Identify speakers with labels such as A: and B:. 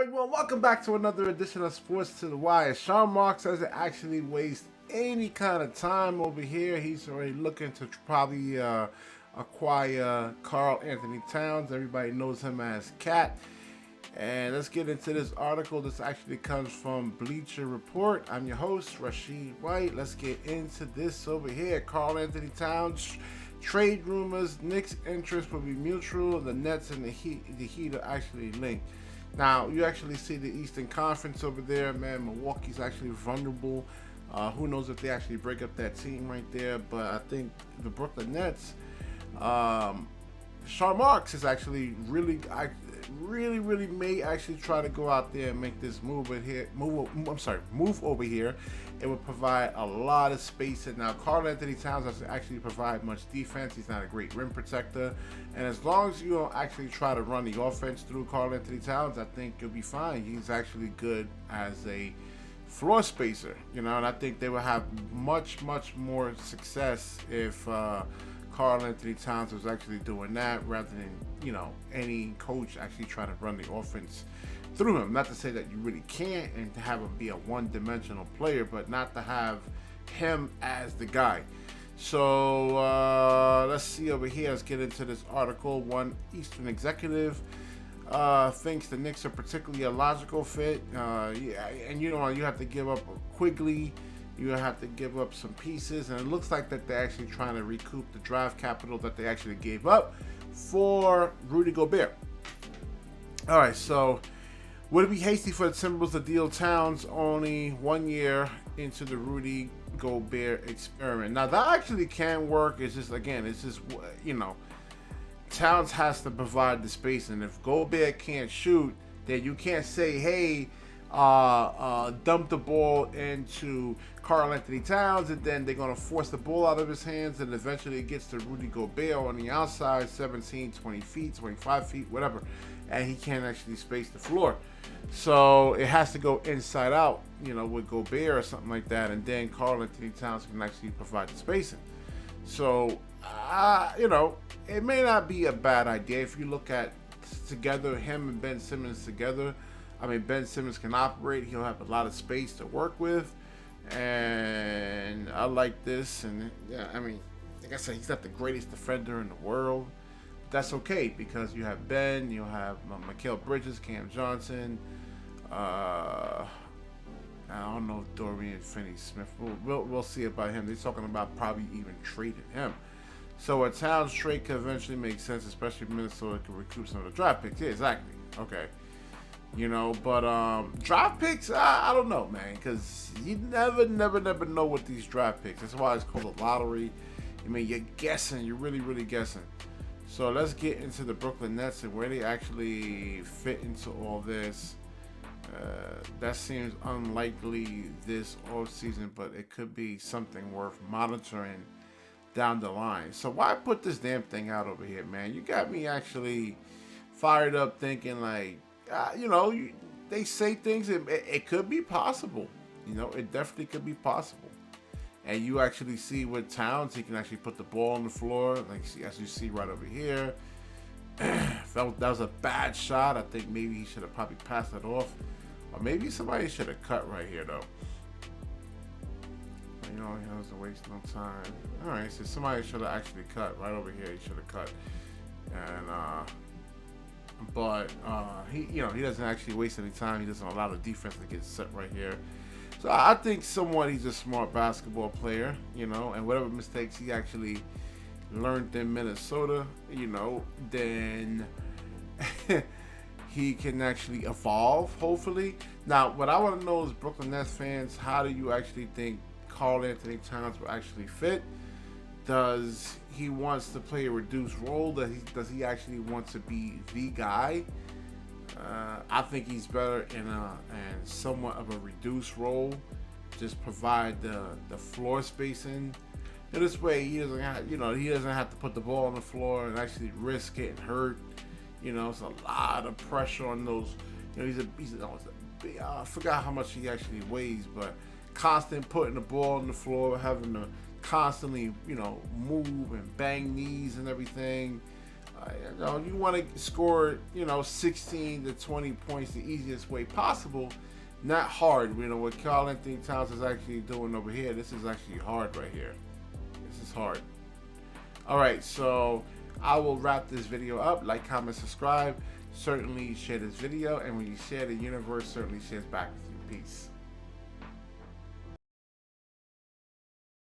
A: everyone, welcome back to another edition of Sports to the Wire. Sean Marks doesn't actually waste any kind of time over here. He's already looking to probably acquire Karl Anthony Towns. Everybody knows him as Cat. And let's get into this article. This actually comes from Bleacher Report. I'm your host, Rashid White. Let's get into this over here. Karl Anthony Towns. Trade rumors, Knicks' interest will be mutual. The Nets and the Heat are actually linked. Now, you actually see the Eastern Conference over there, man. Milwaukee's actually vulnerable. Who knows if they actually break up that team right there. But I think the Brooklyn Nets, Sean Marks is actually really may actually try to go out there and make this move over here. It would provide a lot of space. And now Karl Anthony Towns doesn't actually provide much defense. He's not a great rim protector. And as long as you don't actually try to run the offense through Karl Anthony Towns, I think you'll be fine. He's actually good as a floor spacer, and I think they will have much more success if Karl Anthony Towns was actually doing that rather than, any coach actually trying to run the offense through him. Not to say that you really can't and to have him be a one-dimensional player, but not to have him as the guy. So let's see over here. Let's get into this article. One Eastern executive thinks the Knicks are particularly a logical fit. And you have to give up Quigley. You have to give up some pieces, and it looks like that they're actually trying to recoup the draft capital that they actually gave up for Rudy Gobert. All right, so would it be hasty for the Timberwolves to deal Towns only 1 year into the Rudy Gobert experiment? Now that actually can work. It's just Towns has to provide the space, and if Gobert can't shoot, then you can't say, hey, dump the ball into Karl Anthony Towns, and then they're going to force the ball out of his hands, and eventually it gets to Rudy Gobert on the outside, 17, 20 feet, 25 feet, whatever, and he can't actually space the floor. So it has to go inside out, with Gobert or something like that, and then Karl Anthony Towns can actually provide the spacing. So, it may not be a bad idea if you look at together, him and Ben Simmons together. I mean, Ben Simmons can operate. He'll have a lot of space to work with. And I like this. And, like I said, he's not the greatest defender in the world. But that's okay because you have Ben, you have Mikal Bridges, Cam Johnson. I don't know if Dorian Finney-Smith. We'll see about him. They're talking about probably even trading him. So a Towns trade could eventually make sense, especially if Minnesota can recoup some of the draft picks. Yeah, exactly. Okay. But draft picks, I don't know, man, because you never know with these draft picks. That's why it's called a lottery. You're guessing. You're really guessing. So let's get into the Brooklyn Nets and where they actually fit into all this. That seems unlikely this offseason, but it could be something worth monitoring down the line. So why put this damn thing out over here, man? You got me actually fired up thinking like, they say things, it could be possible. It definitely could be possible. And you actually see with Towns, he can actually put the ball on the floor, as you see right over here. That was a bad shot. I think maybe he should have probably passed it off. Or maybe somebody should have cut right here, though. He doesn't waste no time. All right, so somebody should have actually cut right over here. He should have cut. And, but he doesn't actually waste any time. He doesn't allow the defense to get set right here. So I think somewhat he's a smart basketball player, and whatever mistakes he actually learned in Minnesota, then he can actually evolve, hopefully. Now, what I want to know is, Brooklyn Nets fans, how do you actually think Karl Anthony Towns will actually fit? Does he wants to play a reduced role? Does he actually want to be the guy? I think he's better in somewhat of a reduced role. Just provide the floor spacing. In this way, he doesn't have to put the ball on the floor and actually risk getting hurt. It's a lot of pressure on those. I forgot how much he actually weighs, but constant putting the ball on the floor, having to constantly, move and bang knees and everything. You know, you want to score, 16 to 20 points the easiest way possible, not hard. You know, what Karl Anthony Towns is actually doing over here, this is actually hard right here. This is hard. All right, so I will wrap this video up. Like, comment, subscribe. Certainly share this video, and when you share, the universe certainly shares back with you. Peace.